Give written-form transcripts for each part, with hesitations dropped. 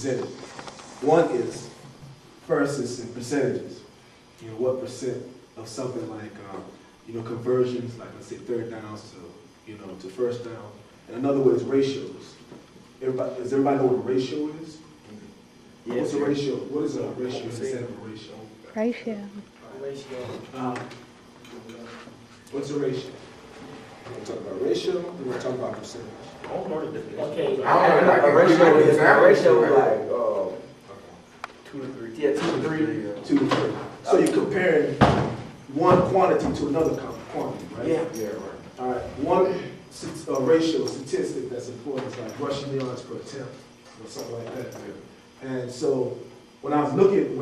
presented. One is, first is in percentages. You know, what percent of something like, conversions, like let's say third downs to first down. And another way is ratios. Does everybody know what a ratio is? Yes. What's a ratio? What is a ratio instead of a ratio? Ratio. What's a ratio? We're talking about ratio, or we're talking about percentage? Okay. A ratio is like 2 to 3. yeah, 2 to 3. 2 to 3. So you're comparing one quantity to another quantity, right? Yeah, right. All right. One ratio statistic that's important is like rushing yards per attempt or something like that. And so when I was looking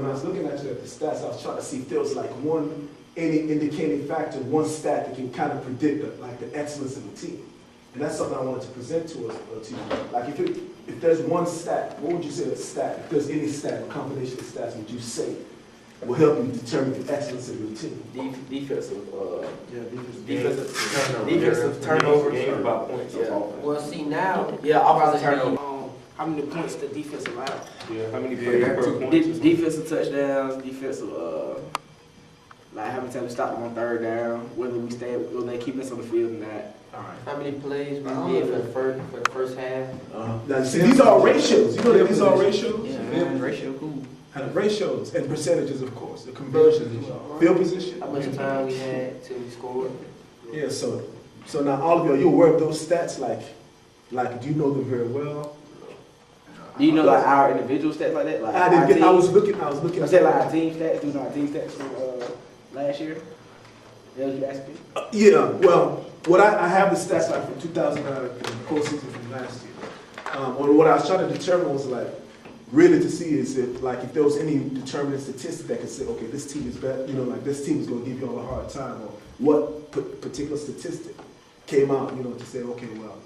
actually at the stats, I was trying to see if there was like any indicating factor, one stat that can kind of predict the excellence of the team. And that's something I wanted to present to you. Like if there's one stat, what would you say a stat? If there's any stat, a combination of stats, would you say will help you determine the excellence of your team? Defensive turnovers about points. Yeah. Well, see now, Offensive turnovers. how many points the defense allowed? Yeah, how many plays per point? Defensive touchdowns, defensive, like how many times we stopped them on third down, whether they keep us on the field or not. All right. How many plays we did for the first half? Now, see, these are ratios. You know that these are ratios? Yeah, ratio, cool. And ratios and percentages, of course. The conversions, field position. How much time we had till we scored? Yeah, so now all of you aware of those stats? Like, do you know them very well? Do you know like our individual stats like that? Like I was looking. I said like our team stats. Do you know our team stats from last year? That was you asking me? Yeah. Well, I have the stats like from 2009 and the postseason from last year. And what I was trying to determine was like really to see is if there was any determinate statistic that could say, okay, this team is better. You know, like this team is going to give you all a hard time, or what particular statistic came out. You know, to say, okay, well,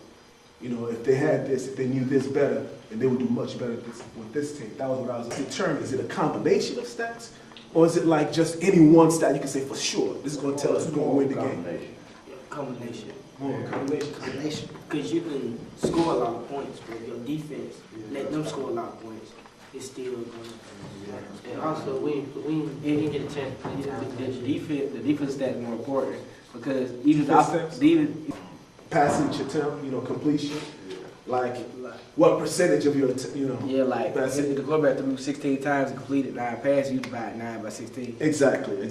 you know, if they had this, if they knew this better, then they would do much better with this team. That was what I was determining. Is it a combination of stats? Or is it like just any one stat you can say for sure, this is going to tell us who's going to win the game? Combination. Combination. Because you can score a lot of points, but your defense, let them score a lot of points, it's still going to. And also, we didn't get a chance to play the defense stat is more important because even passage attempt, you know, completion, like what percentage of your, yeah, like if the quarterback threw 16 times and completed 9 passes, you divide 9 by 16. Exactly.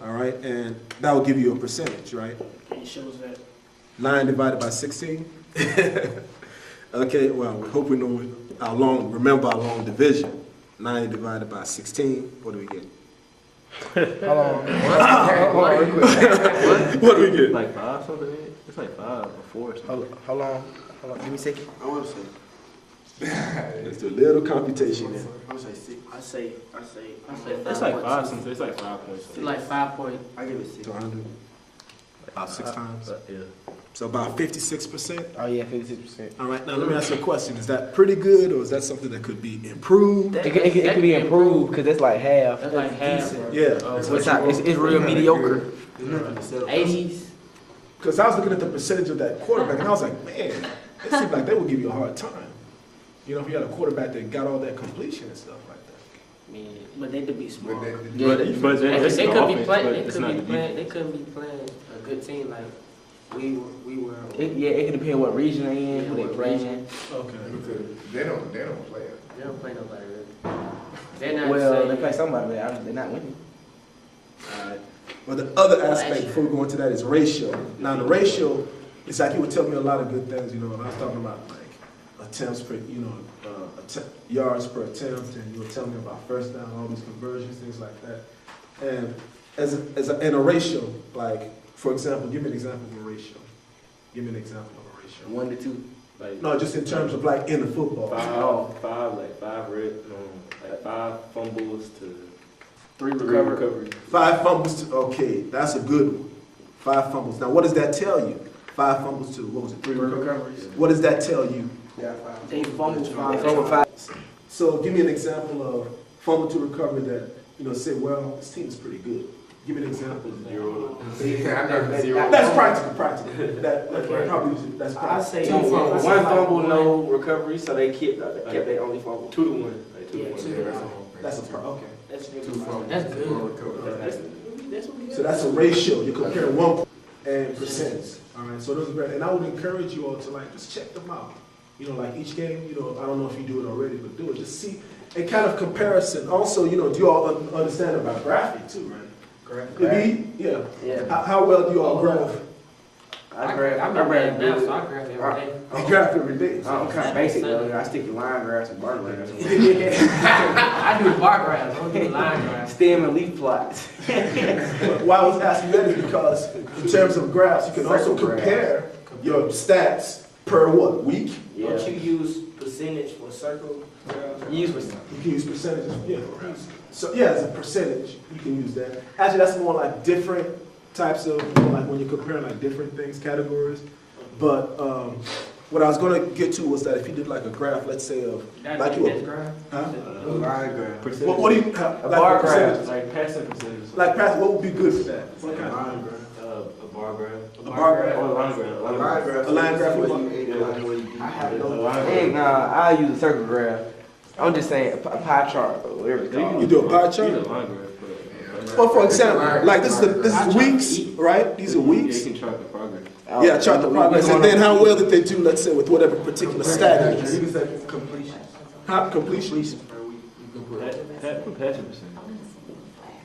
All right, and that will give you a percentage, right? It shows that 9 divided by 16. Okay, well, we hope we know remember our long division. 9 divided by 16. What do we get? Hold on. What do we get? Like 5 something? It's like 5 or 4. Hold on. Give me a second. I want to say. Let's do a little computation then. I say. It's like 5 something. It's like 5 points. It's like 5 point. I give it 6. 100. About 6 times. Yeah. So about 56%. Oh yeah, 56%. All right, now let me ask you a question. Is that pretty good, or is that something that could be improved? It could be improved because it's like half. That's like half. Yeah. It's real mediocre. 80s. Because I was looking at the percentage of that quarterback, and I was like, man, it seemed like they would give you a hard time. You know, if you had a quarterback that got all that completion and stuff like that. Man, but they could be smart. But They couldn't be playing a good team like we were. It can depend what region they're in, who they playing. Okay. They don't play it. They don't play nobody really. They're not. Well, they play somebody, but they're not winning. All right. Well, the other aspect before we go into that is ratio. Now, the ratio, it's like you were telling me a lot of good things, you know, and I was talking about like attempts per, yards per attempt, and you were telling me about first down, all these conversions, things like that. And in a ratio, like, for example, give me an example of a ratio. Give me an example of a ratio. 1 to 2. Like No, just in terms of like in the football. 5 fumbles to 3 recoveries. 5 fumbles to, okay, that's a good one. 5 fumbles. Now, what does that tell you? 5 fumbles to, what was it, 3 recoveries? What does that tell you? Yeah, 5. They fumbled 5. Fumble 5. So give me an example of fumble to recovery that, say, well, this team is pretty good. Give me an example. Zero. Yeah, I know zero. That's practical. That probably, that's I practical. say Two fumble, I say one like fumble, no recovery, so they kept their only fumble. 2 to 1. Like 2 Yeah, to 1. 2 to 1. That's a okay. That's Two good. fumbles. That's good. That's what we So that's a ratio. You're comparing 1 and percentage. All right. So those are great. And I would encourage you all to like just check them out. You know, like each game. You know, I don't know if you do it already, but do it. Just see a kind of comparison. Also, you know, do you all understand about graphing too, right? Graph? Yeah. Yeah. How well do you all graph? I grab now, good. so I grab every day. You graph every day. I'm kind of basic though. I stick to line graphs and bar graphs. I do bar graphs, I don't do line graphs. Stem and leaf plots. Why I was asking that is because in terms of graphs, you can also Circle graphs. compare your stats per what, week? Yeah. Don't you use percentage for circle graphs? Use with You can use percentages, yeah. So yeah, as a percentage, you can use that. Actually, that's more like different types of, you know, like when you're comparing like different things, categories. But what I was gonna get to was that if you did like a graph, let's say of, like you, graph? huh? line graph. Percentage. What do you have? A Like bar percentage? Like passing percentage. Like pass, what would be good for that? What kind? A bar graph. A bar graph? Or a line graph. A line graph. I have no Hey, nah, I use a circle graph. I'm just saying a pie chart or whatever it's called. You do a pie chart? Use a line graph. Well, for example, like this is weeks, right? These are Yeah, weeks. you can chart the progress. Yeah, chart the progress, and then how well did they do, let's say, with whatever particular stat it is. can say completion. Huh? Completion? Passing percentage.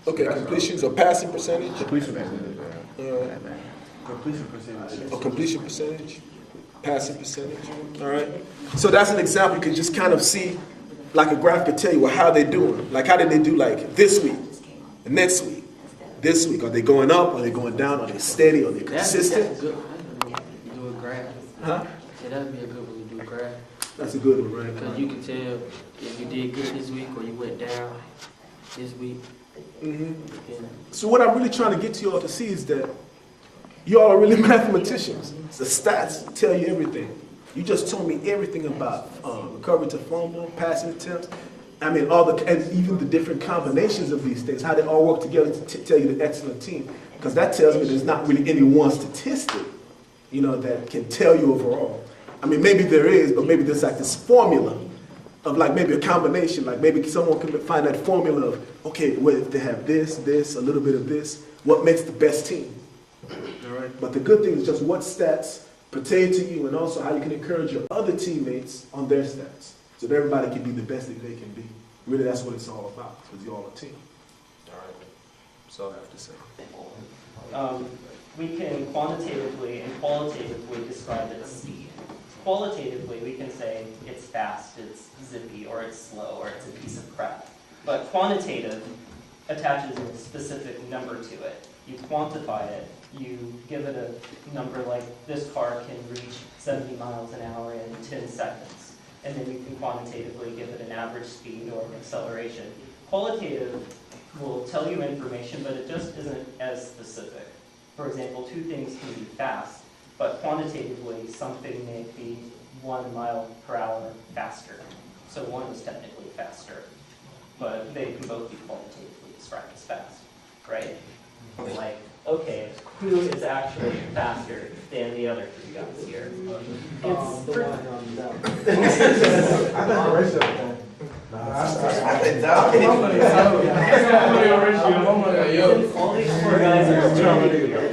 Okay, completions or passing percentage? Completion percentage. Completion percentage. Or completion percentage? Passing percentage? All right. So that's an example. You can just kind of see, like a graph could tell you, well, how they doing. Like, how did they do, like, this week, next week, this week? Are they going up? Are they going down? Are they steady? Are they consistent? That's good. Do a graph. Huh? Yeah, that'd be a good one to do a graph. That's a good one, right? Because you can tell if you did good this week or you went down this week. Mm-hmm. Yeah. So what I'm really trying to get you all to see is that you all are really mathematicians. The stats tell you everything. You just told me everything about recovery to fumble, passing attempts. I mean, and even the different combinations of these things, how they all work together to tell you the excellent team. Because that tells me there's not really any one statistic, you know, that can tell you overall. I mean, maybe there is, but maybe there's like this formula of like maybe a combination, like maybe someone can find that formula of, okay, well, if they have this, a little bit of this, what makes the best team? All right. But the good thing is just what stats pertain to you and also how you can encourage your other teammates on their stats so that everybody can be the best that they can be. Really, that's what it's all about, because you're all a team. All right. That's all I have to say. We can quantitatively and qualitatively describe its speed. Qualitatively, we can say it's fast, it's zippy, or it's slow, or it's a piece of crap. But quantitative attaches a specific number to it. You quantify it, you give it a number like this car can reach 70 miles an hour in 10 seconds. And then you can quantitatively give it an average speed or an acceleration. Qualitative will tell you information, but it just isn't as specific. For example, two things can be fast, but quantitatively something may be 1 mile per hour faster. So one is technically faster, but they can both be qualitatively described as fast, right? Like, okay, who is actually faster than the other three guys here? It's all these four guys are really here.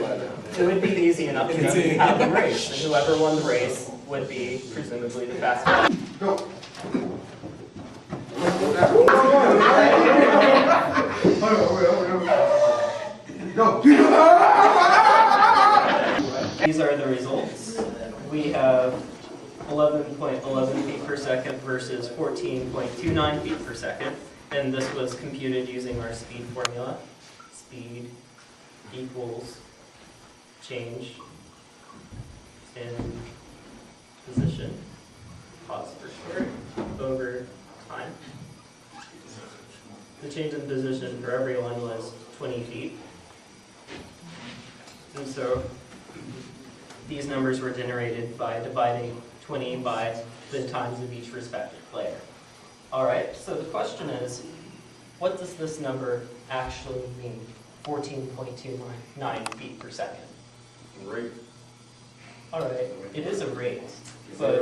It would be easy enough to have the race, and whoever won the race would be presumably the fastest. These are the results. We have 11.11 feet per second versus 14.29 feet per second. And this was computed using our speed formula. Speed equals change in position, pause for short, over time. The change in position for everyone was 20 feet. And so these numbers were generated by dividing 20 by the times of each respective player. All right, so the question is, what does this number actually mean? 14.29 feet per second. Right. All right, it is a rate, but